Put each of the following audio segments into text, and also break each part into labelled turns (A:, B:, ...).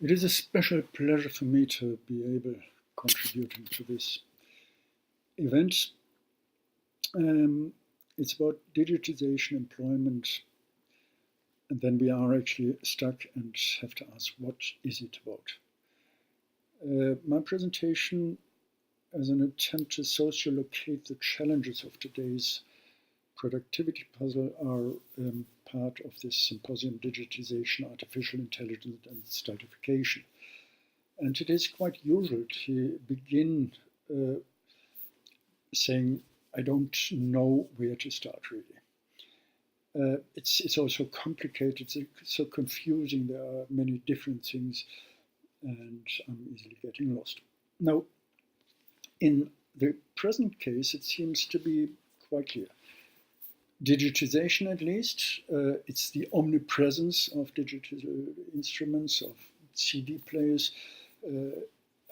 A: It is a special pleasure for me to be able contributing to this event. It's about digitization, employment, and then we are actually stuck and have to ask, what is it about? My presentation as an attempt to socio-locate the challenges of today's productivity puzzle are part of this symposium, Digitisation, Artificial Intelligence and Stultification. And it is quite usual to begin saying, I don't know where to start really. It's also complicated, it's so confusing, there are many different things, and I'm easily getting lost. Now, in the present case, it seems to be quite clear. Digitization, at least, it's the omnipresence of digital instruments, of CD players,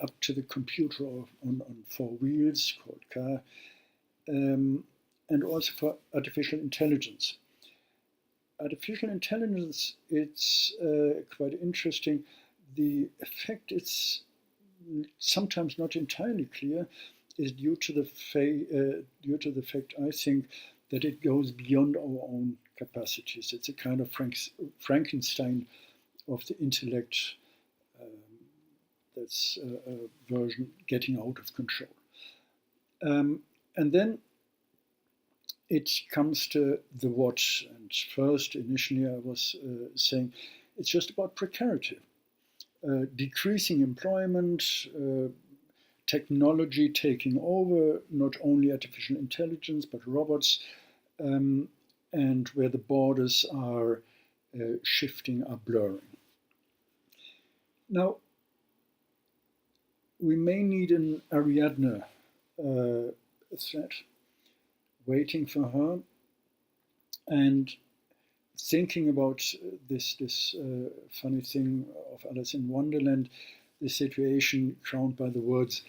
A: up to the computer on four wheels called car, and also for artificial intelligence. Artificial intelligence, it's quite interesting. The effect is sometimes not entirely clear, is due to the fact, I think, that it goes beyond our own capacities. It's a kind of Frankenstein of the intellect. That's a version getting out of control. And then it comes to the what. And first, initially, I was saying it's just about precarity. Decreasing employment, technology taking over, not only artificial intelligence, but robots, and where the borders are shifting, are blurring. Now, we may need an Ariadne thread, waiting for her, and thinking about this funny thing of Alice in Wonderland, the situation crowned by the words,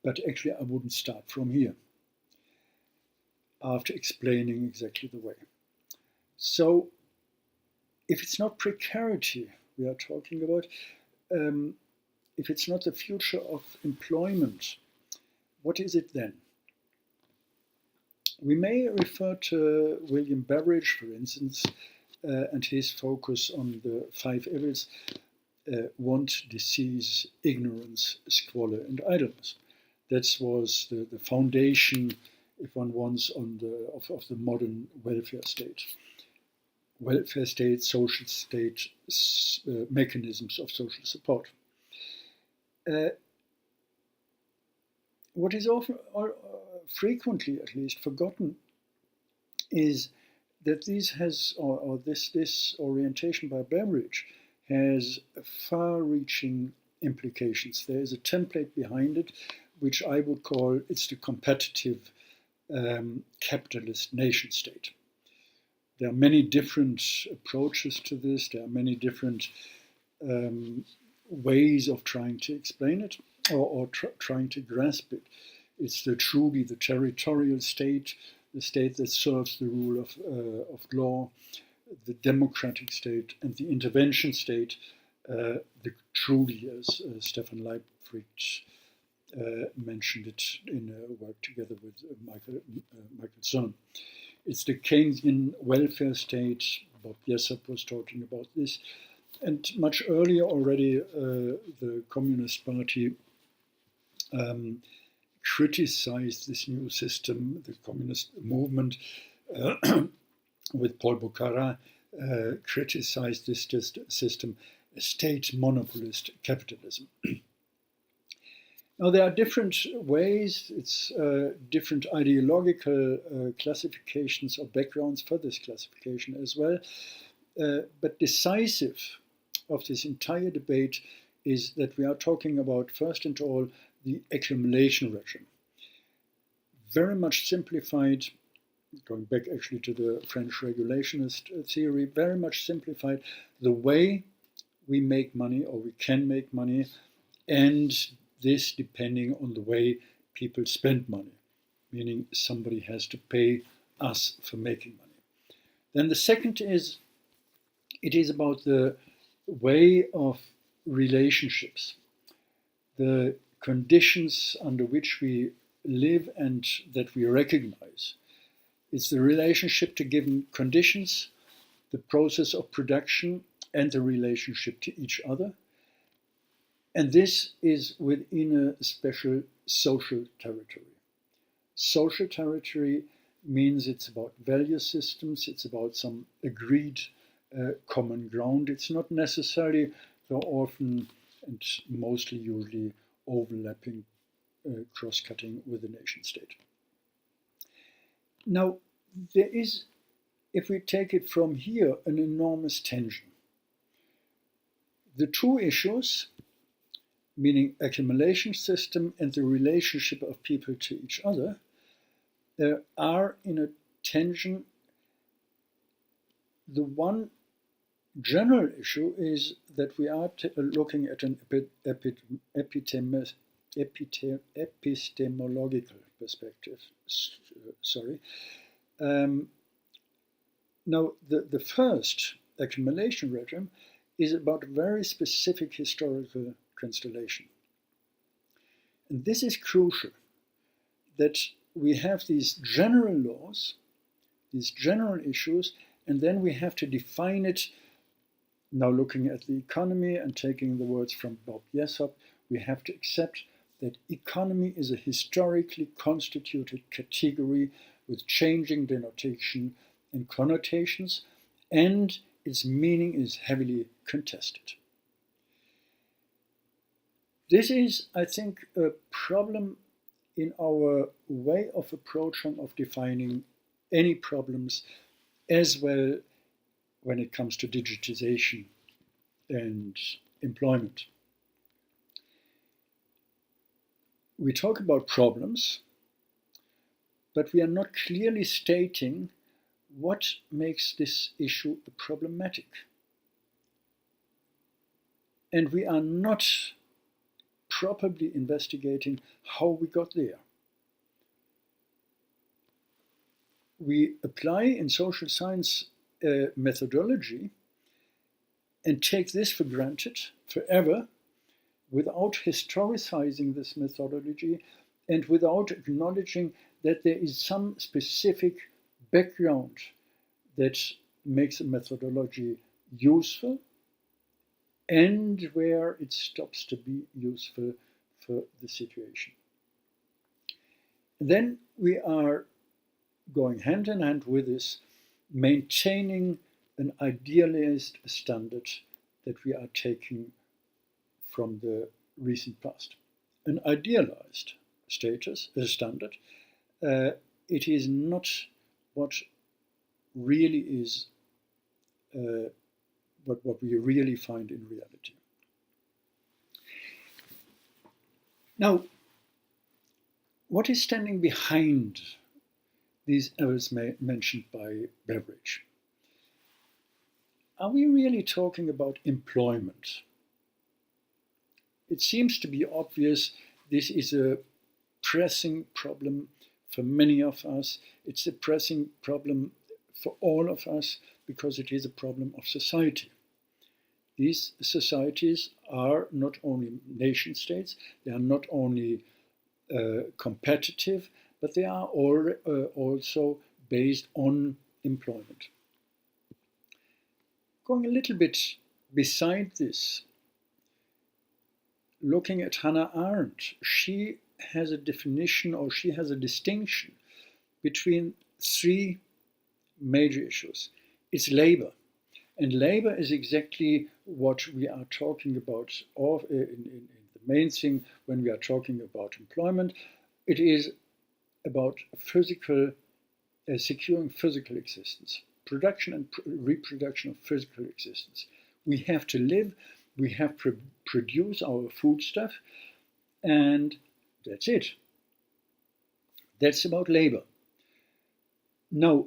A: but actually I wouldn't start from here, after explaining exactly the way. So if it's not precarity we are talking about, if it's not the future of employment, what is it then? We may refer to William Beveridge, for instance, and his focus on the five evils, want, disease, ignorance, squalor, and idleness. That was the foundation, if one wants, of the modern welfare state. Welfare state, social state, mechanisms of social support. What is often, or frequently at least, forgotten is that this orientation by Beveridge has far-reaching implications. There is a template behind it, which I would call it's the competitive capitalist nation-state. There are many different approaches to this. There are many different ways of trying to explain it or trying to grasp it. It's the truly the territorial state, the state that serves the rule of law, the democratic state, and the intervention state, the truly, as Stefan Leibfried mentioned it in a work together with Michael Sohn. It's the Keynesian welfare state. Bob Jessup was talking about this. And much earlier already, the Communist Party criticized this new system, the communist movement, with Paul Buchanan, criticized this system, state monopolist capitalism. Now, there are different ways, it's different ideological classifications or backgrounds for this classification as well. But decisive of this entire debate is that we are talking about, first and all, the accumulation regime. Very much simplified, going back actually to the French regulationist theory, very much simplified the way we make money or we can make money, and this depending on the way people spend money, meaning somebody has to pay us for making money. Then the second is, it is about the way of relationships, the conditions under which we live and that we recognize. It's the relationship to given conditions, the process of production, and the relationship to each other. And this is within a special social territory. Social territory means it's about value systems, it's about some agreed common ground. It's not necessarily so often and mostly usually overlapping, cross-cutting with the nation state. Now, there is, if we take it from here, an enormous tension. The two issues, meaning accumulation system and the relationship of people to each other, are in a tension. The one general issue is that we are looking at an epistemological perspective. Now, the first accumulation regime is about a very specific historical constellation. And this is crucial, that we have these general laws, these general issues, and then we have to define it. Now, looking at the economy and taking the words from Bob Jessop, we have to accept that economy is a historically constituted category with changing denotation and connotations, and its meaning is heavily contested. This is, I think, a problem in our way of approaching, of defining any problems, as well when it comes to digitization and employment. We talk about problems, but we are not clearly stating what makes this issue problematic. And we are not properly investigating how we got there. We apply in social science methodology and take this for granted forever without historicizing this methodology and without acknowledging that there is some specific background that makes a methodology useful and where it stops to be useful for the situation. Then we are going hand in hand with this, maintaining an idealized standard that we are taking from the recent past. An idealized standard, it is not what really is what we really find in reality. Now, what is standing behind these errors mentioned by Beveridge? Are we really talking about employment? It seems to be obvious this is a pressing problem for many of us. It's a pressing problem for all of us because it is a problem of society. These societies are not only nation states, they are not only competitive, but they are also based on employment. Going a little bit beside this, looking at Hannah Arendt, she has a definition, or she has a distinction between three major issues. It's labor. And labor is exactly what we are talking about in the main thing when we are talking about employment. It is about securing physical existence, production and reproduction of physical existence. We have to live, we have to produce our foodstuff, and that's it. That's about labor. Now,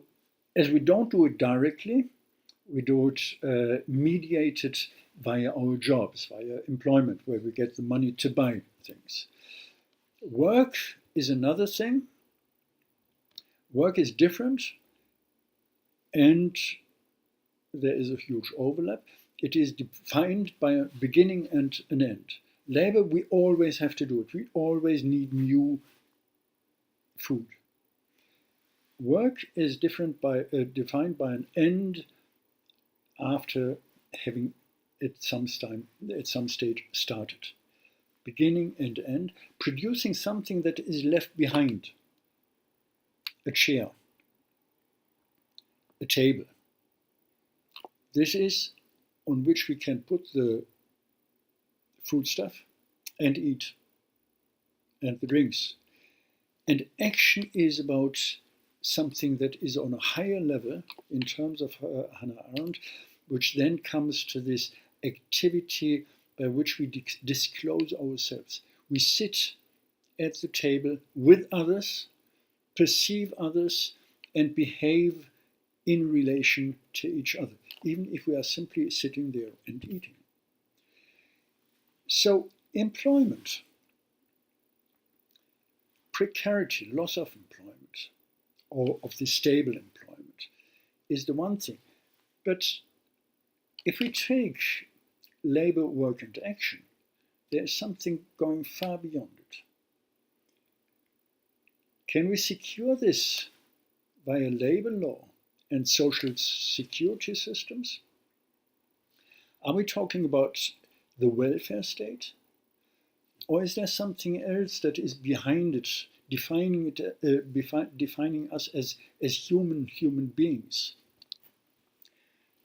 A: as we don't do it directly, we do it mediated via our jobs, via employment, where we get the money to buy things. Work is another thing. Work is different, and there is a huge overlap. it is defined by a beginning and an end. Labor, we always have to do it. We always need new food. Work is defined by an end after having at some stage started. Beginning and end, producing something that is left behind. A chair, a table. This is on which we can put the foodstuff and eat, and the drinks. And action is about something that is on a higher level in terms of Hannah Arendt, which then comes to this activity by which we disclose ourselves. We sit at the table with others, perceive others, and behave in relation to each other, even if we are simply sitting there and eating. So employment, precarity, loss of employment, or of the stable employment, is the one thing. But if we take labor, work, and action, there is something going far beyond it. Can we secure this via labor law and social security systems? Are we talking about the welfare state? Or is there something else that is behind it, defining us as human beings?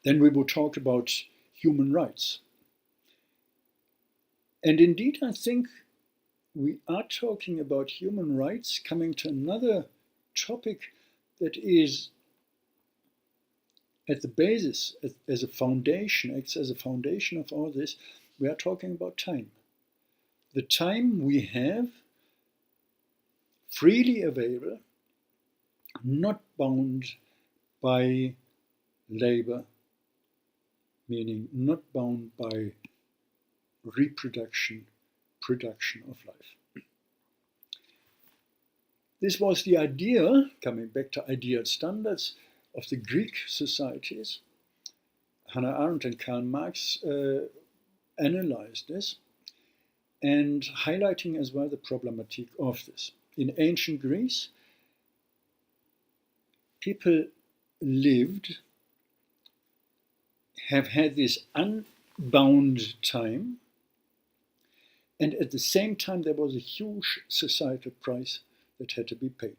A: Then we will talk about human rights. And indeed, I think we are talking about human rights coming to another topic that is at the basis, as a foundation, acts as a foundation of all this. We are talking about time. The time we have freely available, not bound by labor, meaning not bound by reproduction, production of life. This was the idea, coming back to ideal standards, of the Greek societies. Hannah Arendt and Karl Marx analyzed this, and highlighting as well the problematic of this. In ancient Greece, people have had this unbound time, and at the same time there was a huge societal price that had to be paid.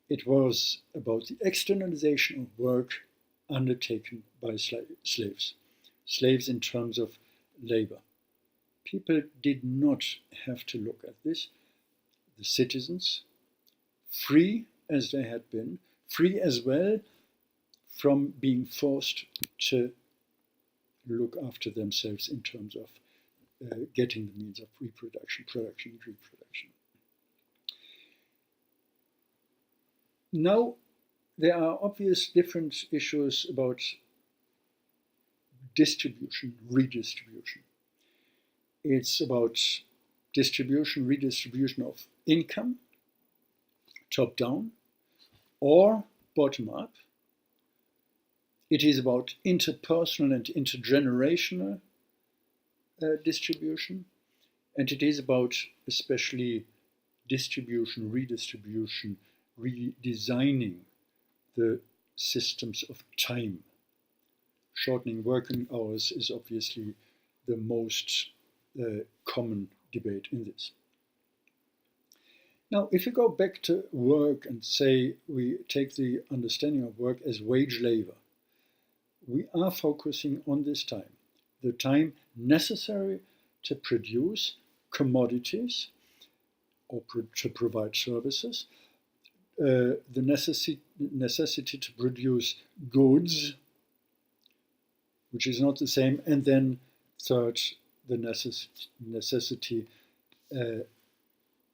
A: It was about the externalization of work undertaken by slaves. Slaves in terms of labor. People did not have to look at this. The citizens, free as they had been, free as well from being forced to look after themselves in terms of getting the means of reproduction, production, and reproduction. Now, there are obvious different issues about distribution, redistribution. It's about distribution, redistribution of income, top down, or bottom up. It is about interpersonal and intergenerational distribution, and it is about especially distribution, redistribution, redesigning the systems of time. Shortening working hours is obviously the most common debate in this. Now, if you go back to work and say we take the understanding of work as wage labor, we are focusing on this time, the time necessary to produce commodities or to provide services, the necessity to produce goods, which is not the same, and then third, the necessity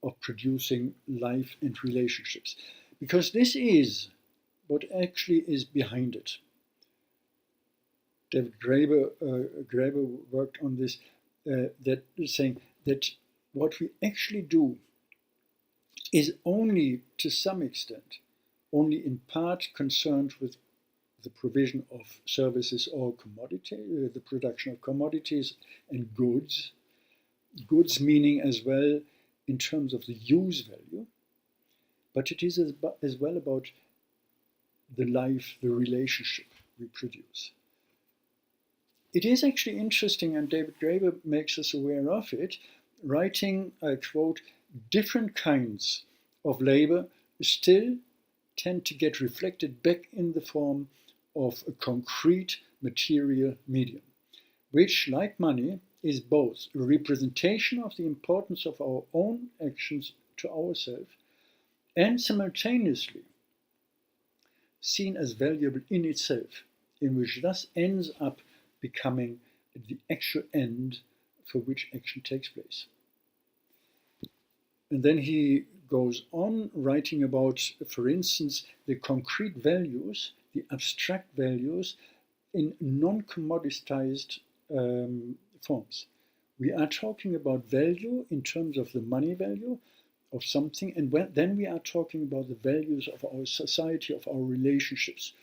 A: of producing life and relationships. Because this is what actually is behind it. David Graeber worked on this, that saying that what we actually do is only to some extent, only in part concerned with the provision of services or commodity, the production of commodities and goods. Goods meaning as well in terms of the use value, but it is as well about the life, the relationship we produce. It is actually interesting, and David Graeber makes us aware of it, writing, I quote, different kinds of labor still tend to get reflected back in the form of a concrete material medium, which, like money, is both a representation of the importance of our own actions to ourselves and simultaneously seen as valuable in itself, in which thus ends up becoming the actual end for which action takes place. And then he goes on writing about, for instance, the concrete values, the abstract values in non-commoditized forms. We are talking about value in terms of the money value of something, and then we are talking about the values of our society, of our relationships,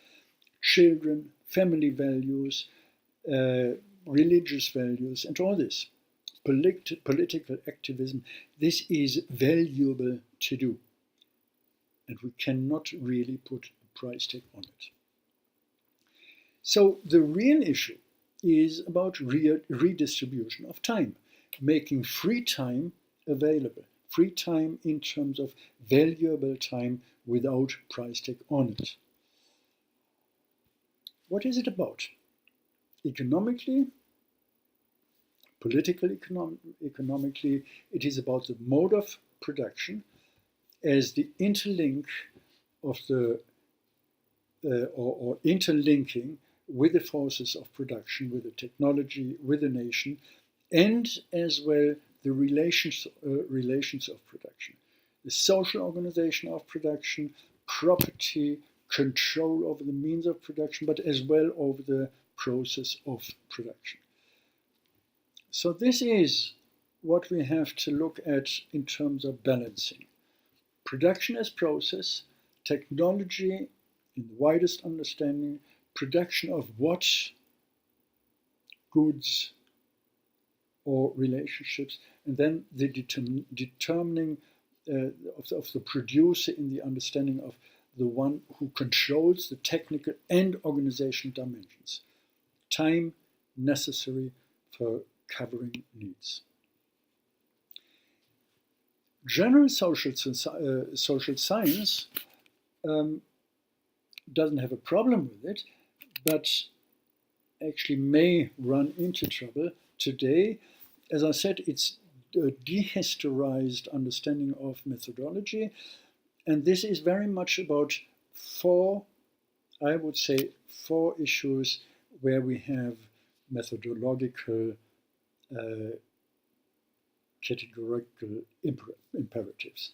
A: children, family values, religious values, and all this. Political activism, this is valuable to do, and we cannot really put a price tag on it. So the real issue is about redistribution of time, making free time available, free time in terms of valuable time without price tag on it. What is it about? Economically, economically, it is about the mode of production as the interlink of the, or interlinking with the forces of production, with the technology, with the nation, and as well the relations of production. The social organization of production, property, control over the means of production, but as well over the process of production. So this is what we have to look at in terms of balancing. Production as process, technology in the widest understanding, production of what, goods or relationships, and then the determining of the producer in the understanding of the one who controls the technical and organizational dimensions. Time necessary for covering needs. General social science doesn't have a problem with it, but actually may run into trouble today. As I said, it's a dehistorized understanding of methodology, and this is very much about four issues where we have methodological categorical imperatives.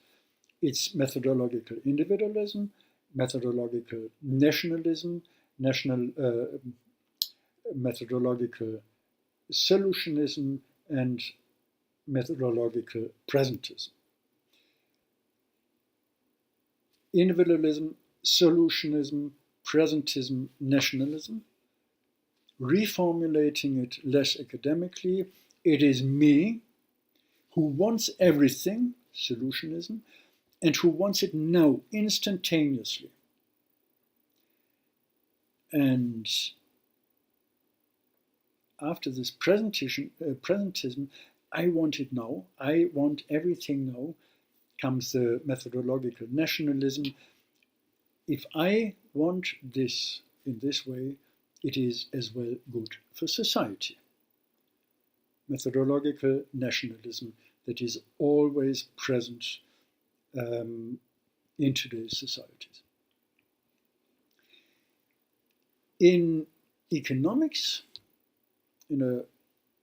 A: It's methodological individualism, methodological nationalism, methodological solutionism, and methodological presentism. Individualism, solutionism, presentism, nationalism. Reformulating it less academically, it is me who wants everything, solutionism, and who wants it now, instantaneously. And after this presentism, I want it now, I want everything now, comes the methodological nationalism. If I want this in this way, it is as well good for society. Methodological nationalism that is always present in today's societies. In economics, in a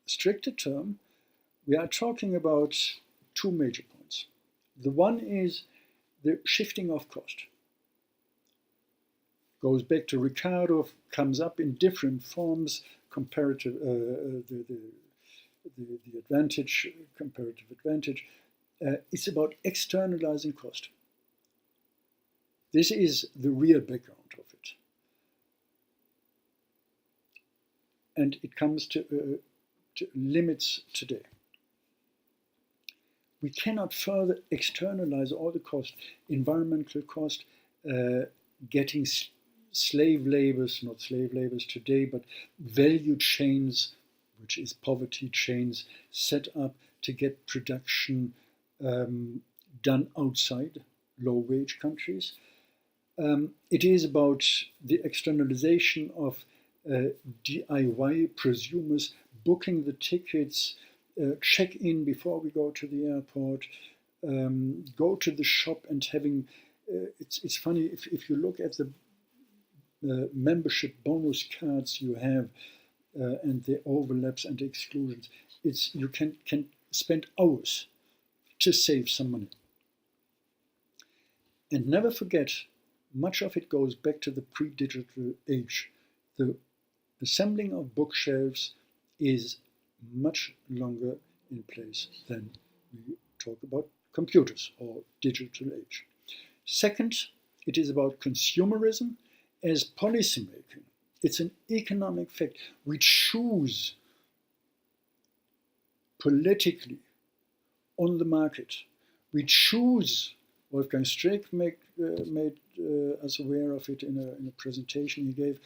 A: stricter term, we are talking about two major points. The one is the shifting of cost. Goes back to Ricardo, comes up in different forms, comparative, the advantage, comparative advantage. It's about externalizing cost. This is the real background of it. and it comes to limits today. We cannot further externalize all the cost, environmental cost, getting slave labors, not slave labors today, but value chains, which is poverty chains, set up to get production done outside low-wage countries. It is about the externalization of DIY prosumers, booking the tickets, check in before we go to the airport, go to the shop and having, it's funny, if you look at the membership bonus cards you have and the overlaps and exclusions, you can spend hours to save some money. And never forget, much of it goes back to the pre-digital age. The assembling of bookshelves is much longer in place than we talk about computers or digital age. Second, it is about consumerism as policymaking. It's an economic fact. We choose politically on the market. We choose, Wolfgang Streeck made us aware of it in a presentation he gave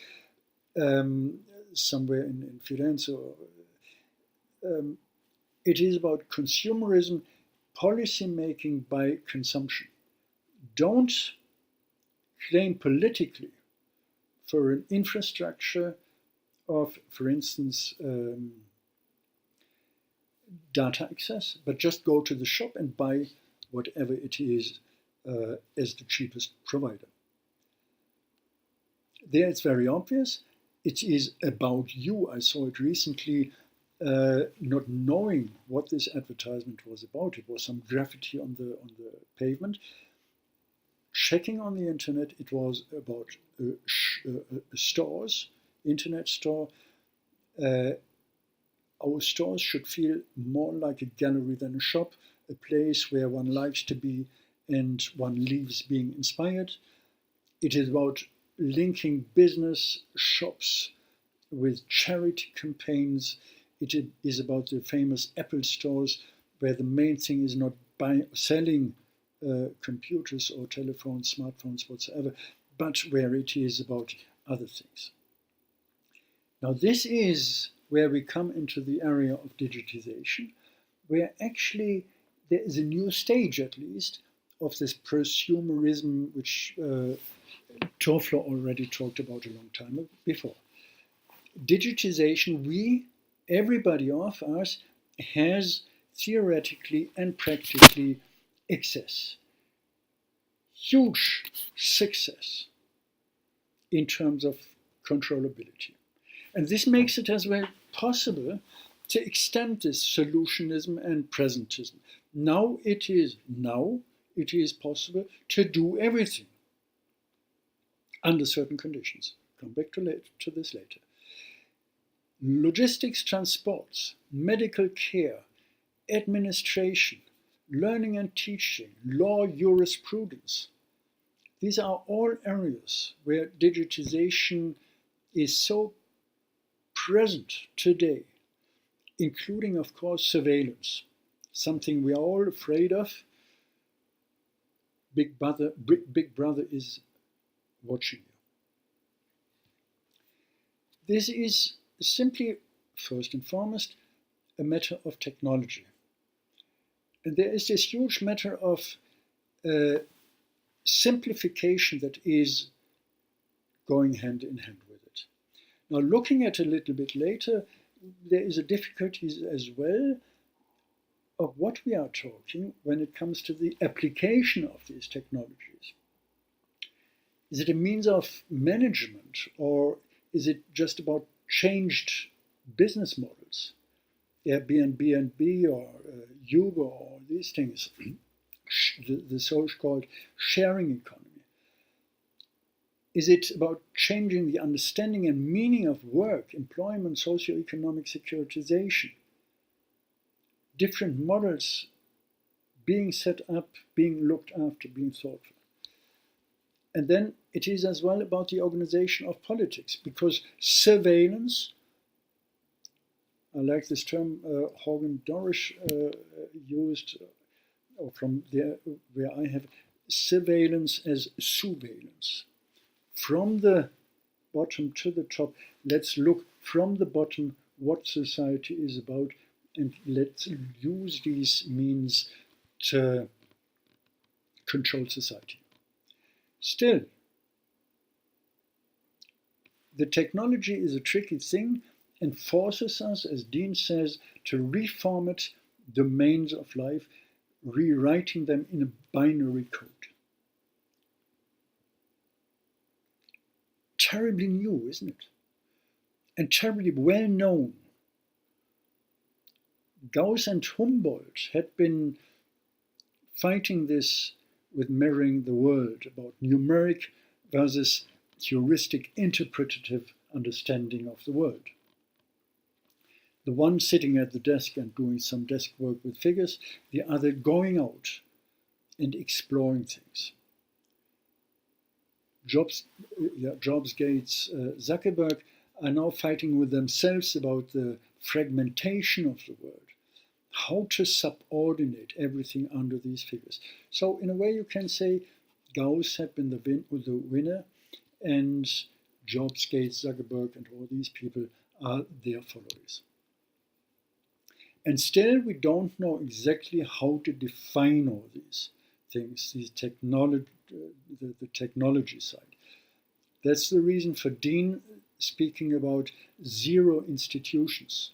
A: somewhere in Firenze. It is about consumerism, policy making by consumption. Don't claim politically for an infrastructure of, for instance, data access, but just go to the shop and buy whatever it is as the cheapest provider. There it's very obvious. It is about you. I saw it recently, not knowing what this advertisement was about. It was some graffiti on the pavement. Checking on the internet, it was about stores, internet store. Our stores should feel more like a gallery than a shop, a place where one likes to be and one leaves being inspired. It is about linking business shops with charity campaigns. It is about the famous Apple stores where the main thing is not selling computers or telephones, smartphones, whatsoever, but where it is about other things. Now this is where we come into the area of digitization, where actually there is a new stage, at least, of this prosumerism, which Toffler already talked about a long time before. Digitization, everybody of us has theoretically and practically access. Huge success in terms of controllability. And this makes it as well possible to extend this solutionism and presentism. Now it is possible to do everything under certain conditions. Come back to this later. Logistics, transports, medical care, administration, learning and teaching, law, jurisprudence. These are all areas where digitization is so present today, including, of course, surveillance, something we are all afraid of. Big Brother is watching you. This is simply, first and foremost, a matter of technology. And there is this huge matter of simplification that is going hand in hand with it. Now, looking at it a little bit later, there is a difficulty as well of what we are talking when it comes to the application of these technologies. Is it a means of management, or is it just about changed business models? Airbnb or Uber or these things, the so-called sharing economy. Is it about changing the understanding and meaning of work, employment, socio-economic securitization? Different models being set up, being looked after, being thought for. And then it is as well about the organization of politics, because surveillance I like this term Horgan Dorish used, or from there where I have surveillance as surveillance. From the bottom to the top, let's look from the bottom what society is about, and let's use these means to control society. Still, the technology is a tricky thing and forces us, as Dean says, to reformat domains of life, rewriting them in a binary code. Terribly new, isn't it? And terribly well known. Gauss and Humboldt had been fighting this with mirroring the world about numeric versus heuristic interpretative understanding of the world. The one sitting at the desk and doing some desk work with figures, the other going out and exploring things. Jobs, Gates, Zuckerberg are now fighting with themselves about the fragmentation of the world, how to subordinate everything under these figures. So in a way you can say Gauss had been the winner, and Jobs, Gates, Zuckerberg and all these people are their followers. And still we don't know exactly how to define all these things, the technology side. That's the reason for Dean speaking about zero institutions.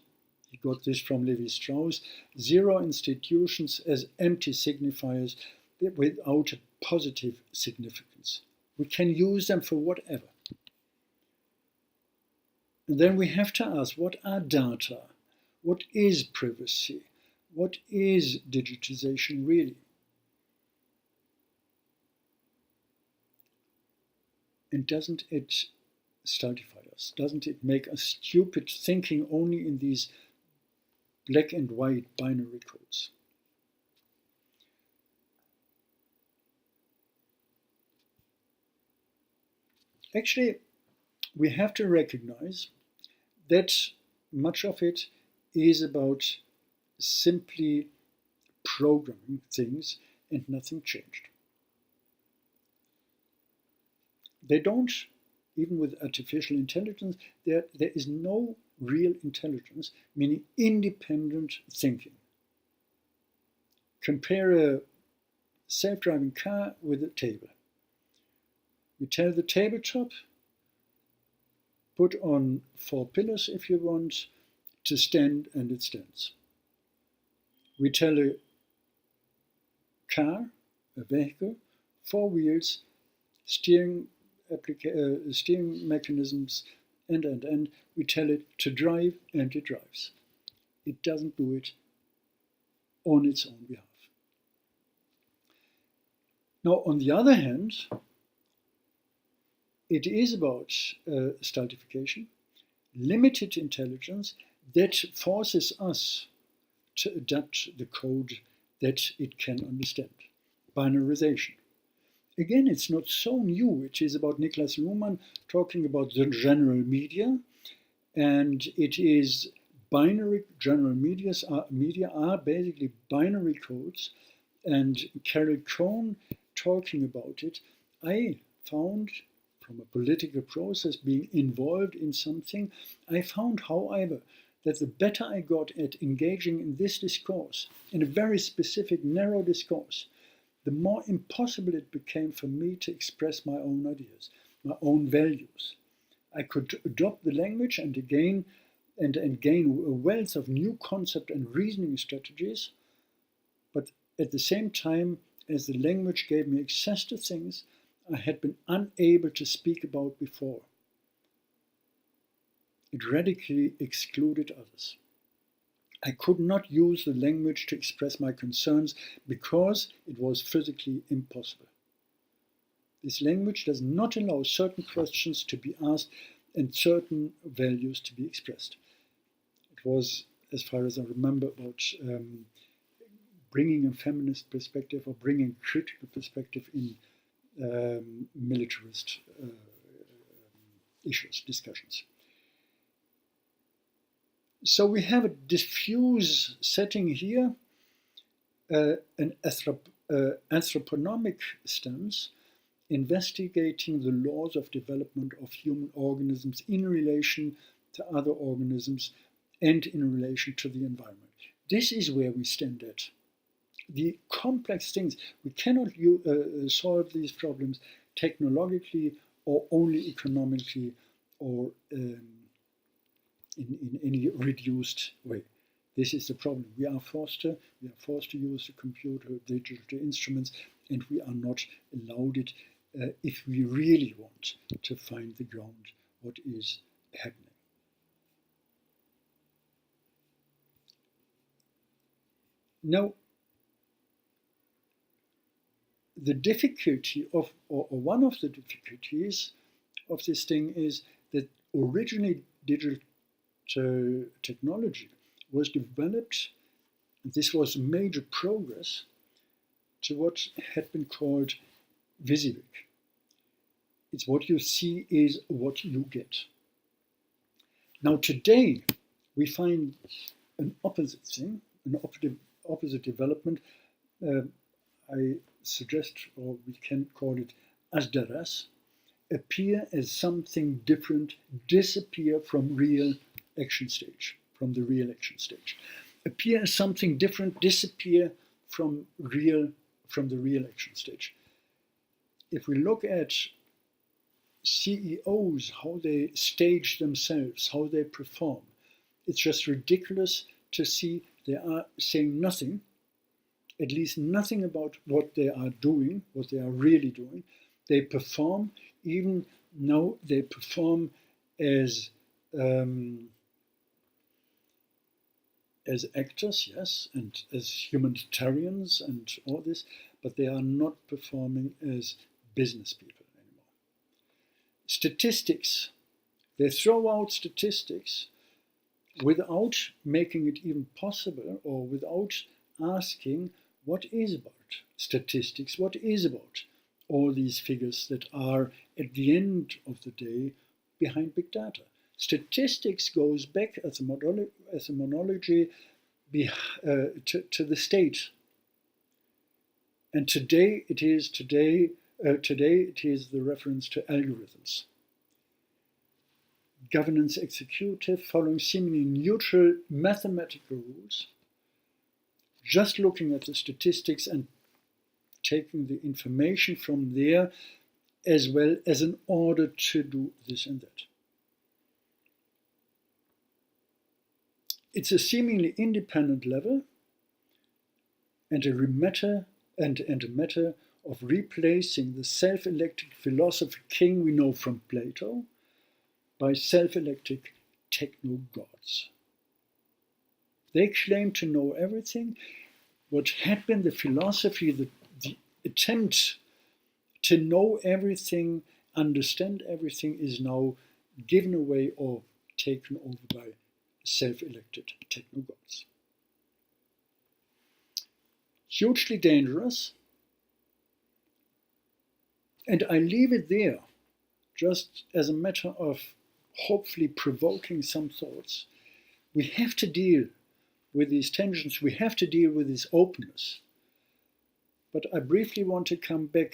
A: He got this from Levi-Strauss, zero institutions as empty signifiers without a positive significance. We can use them for whatever. And then we have to ask, what are data? What is privacy? What is digitization really? And doesn't it stultify us? Doesn't it make us stupid thinking only in these black and white binary codes? Actually, we have to recognize that much of it is about simply programming things and nothing changed. They don't, even with artificial intelligence, there is no real intelligence, meaning independent thinking. Compare a self-driving car with a table. You tell the tabletop, put on 4 pillars if you want, to stand, and it stands. We tell a car, a vehicle, 4 wheels, steering mechanisms, and we tell it to drive, and it drives. It doesn't do it on its own behalf. Now, on the other hand, it is about stultification, limited intelligence that forces us to adapt the code that it can understand. Binarization. Again, it's not so new. It is about Niklas Luhmann talking about the general media, and it is binary. General media are basically binary codes, and Carol Cohn talking about it. I found, from a political process, being involved in something, I found, however, that the better I got at engaging in this discourse, in a very specific, narrow discourse, the more impossible it became for me to express my own ideas, my own values. I could adopt the language and gain a wealth of new concept and reasoning strategies, but at the same time, as the language gave me access to things I had been unable to speak about before, it radically excluded others. I could not use the language to express my concerns because it was physically impossible. This language does not allow certain questions to be asked and certain values to be expressed. It was, as far as I remember, about bringing a feminist perspective or bringing critical perspective in militarist issues, discussions. So we have a diffuse setting here, an anthroponomic stance, investigating the laws of development of human organisms in relation to other organisms and in relation to the environment. This is where we stand at. The complex things, we cannot solve these problems technologically or only economically or in any reduced way. This is the problem. We are forced to use the computer, digital instruments, and we are not allowed it if we really want to find the ground what is happening. Now, the difficulty of, or one of the difficulties of this thing is that originally digital technology was developed, and this was major progress, to what had been called WYSIWYG. It's what you see is what you get. Now today we find an opposite thing, an opposite development. I suggest, or we can call it asdaras, appear as something different, disappear from real action stage, from the real action stage. Appear as something different, disappear from the real action stage. If we look at CEOs, how they stage themselves, how they perform, it's just ridiculous to see they are saying nothing, at least nothing about what they are doing, what they are really doing. They perform, even now they perform as actors, yes, and as humanitarians and all this, but they are not performing as business people anymore. Statistics, they throw out statistics without making it even possible, or without asking what is about statistics, what is about all these figures that are at the end of the day behind big data. Statistics goes back as a monology to the state, and today it is the reference to algorithms. Governance executive following seemingly neutral mathematical rules, just looking at the statistics and taking the information from there as well as an order to do this and that. It's a seemingly independent level and a matter of replacing the self-elected philosopher king we know from Plato by self-elected techno-gods. They claim to know everything. What had been the philosophy, the attempt to know everything, understand everything, is now given away or taken over by self-elected techno-gods. Hugely dangerous, and I leave it there just as a matter of hopefully provoking some thoughts. We have to deal with these tensions, we have to deal with this openness. But I briefly want to come back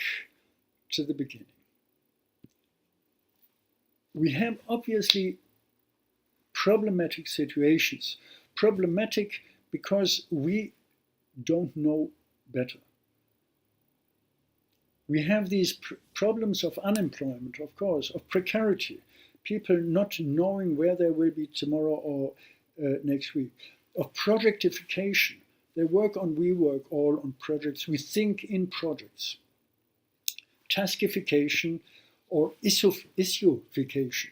A: to the beginning. We have obviously problematic situations, problematic because we don't know better. We have these problems of unemployment, of course, of precarity, people not knowing where they will be tomorrow or next week, of projectification. They work on, we work all on projects, we think in projects. Taskification or issueification.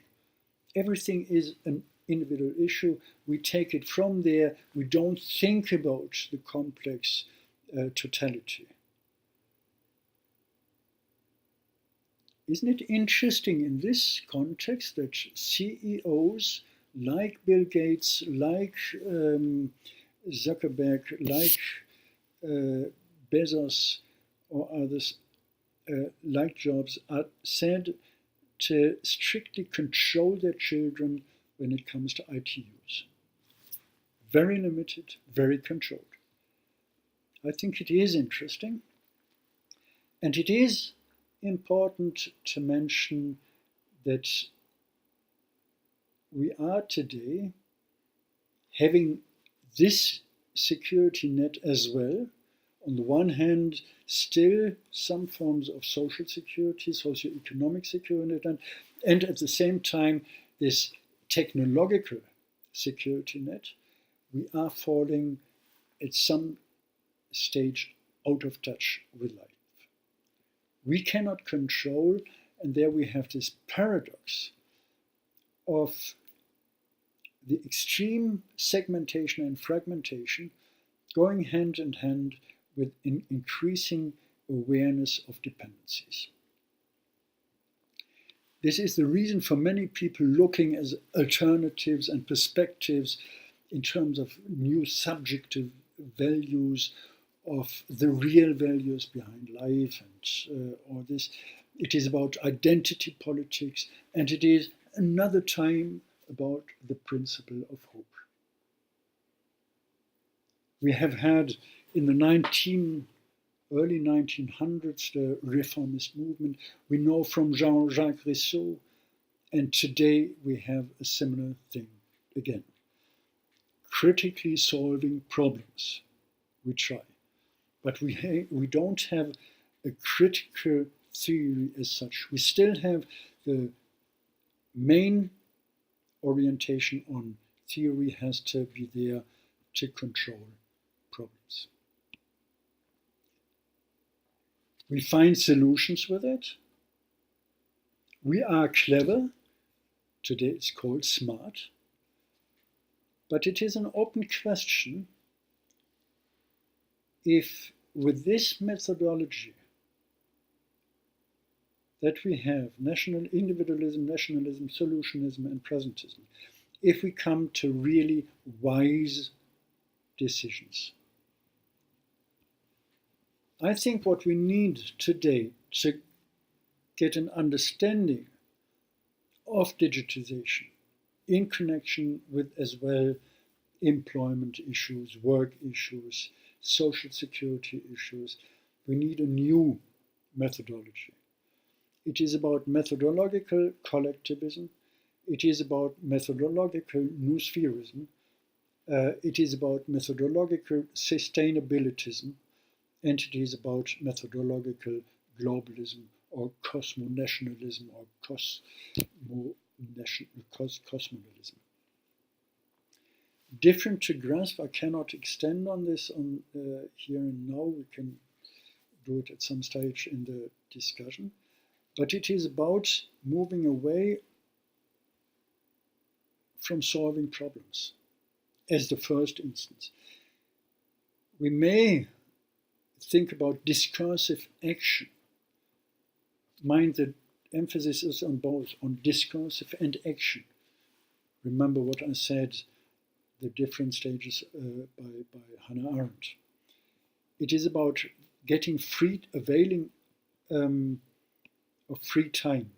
A: Everything is an individual issue. We take it from there. We don't think about the complex totality. Isn't it interesting in this context that CEOs like Bill Gates, like Zuckerberg, like Bezos or others, like Jobs, are said to strictly control their children when it comes to IT use. very limited, very controlled. I think it is interesting, and it is important to mention that we are today having this security net as well. On the one hand, still some forms of social security, socio-economic security, and at the same time, this technological security net. We are falling at some stage out of touch with life. We cannot control, and there we have this paradox of the extreme segmentation and fragmentation going hand in hand with an increasing awareness of dependencies. This is the reason for many people looking at alternatives and perspectives in terms of new subjective values, of the real values behind life and all this. It is about identity politics, and it is another time about the principle of hope. We have had in the early 1900s the reformist movement. We know from Jean-Jacques Rousseau, and today we have a similar thing again. Critically solving problems, we try, but we don't have a critical theory as such. We still have the main orientation on theory has to be there to control problems. We find solutions with it. We are clever. Today it's called smart. But it is an open question if with this methodology that we have, national individualism, nationalism, solutionism, and presentism, if we come to really wise decisions. I think what we need today to get an understanding of digitization in connection with as well employment issues, work issues, social security issues, we need a new methodology. It is about methodological collectivism. It is about methodological noospherism. It is about methodological sustainabilitism. And it is about methodological globalism or cosmo-nationalism or cosmonalism. Different to grasp, I cannot extend on this here and now. We can do it at some stage in the discussion. But it is about moving away from solving problems as the first instance. We may think about discursive action. Mind that emphasis is on both, on discursive and action. Remember what I said, the different stages by Hannah Arendt. It is about getting availing of free time.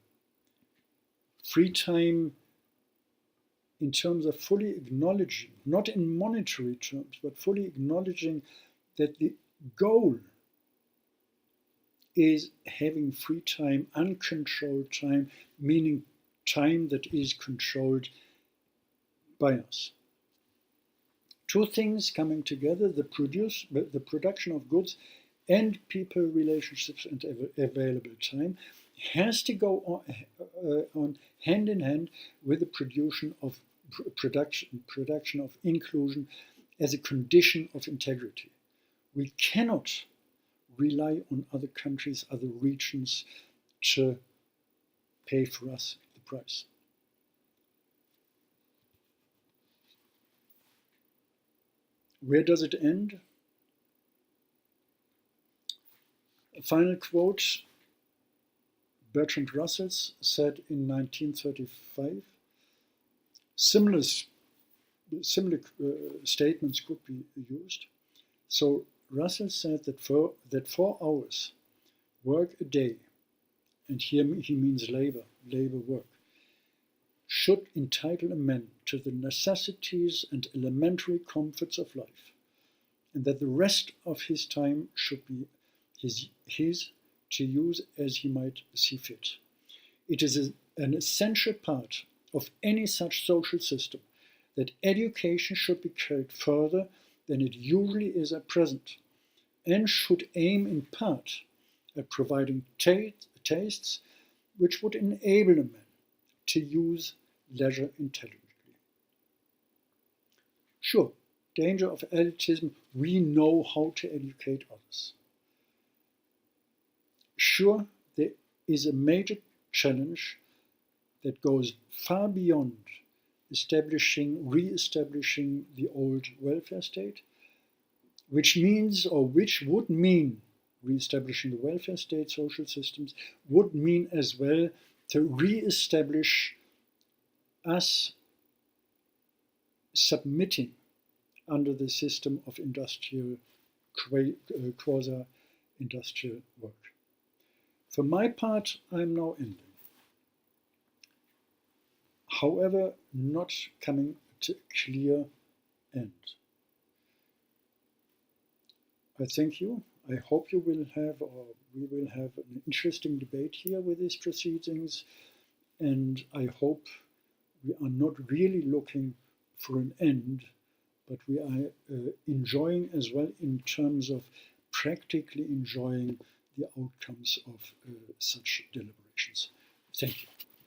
A: Free time in terms of fully acknowledging, not in monetary terms, but fully acknowledging that the goal is having free time, uncontrolled time, meaning time that is controlled by us. Two things coming together, the production of goods and people relationships and available time has to go on hand in hand with the production of inclusion as a condition of integrity. We cannot rely on other countries, other regions to pay for us the price. Where does it end? A final quote. Bertrand Russell said in 1935, similar statements could be used. So Russell said that 4 hours work a day, and here he means labor work, should entitle a man to the necessities and elementary comforts of life, and that the rest of his time should be his to use as he might see fit. It is an essential part of any such social system that education should be carried further than it usually is at present, and should aim in part at providing tastes which would enable a man to use leisure intelligently. Sure, danger of elitism, we know how to educate others. Sure, there is a major challenge that goes far beyond re-establishing the old welfare state, which would mean re-establishing the welfare state social systems, would mean as well to re-establish us submitting under the system of industrial, quasi-industrial work. For my part, I'm now ending. However, not coming to a clear end. I thank you. I hope we will have an interesting debate here with these proceedings, and I hope we are not really looking for an end, but we are enjoying as well in terms of practically enjoying the outcomes of such deliberations. Thank you.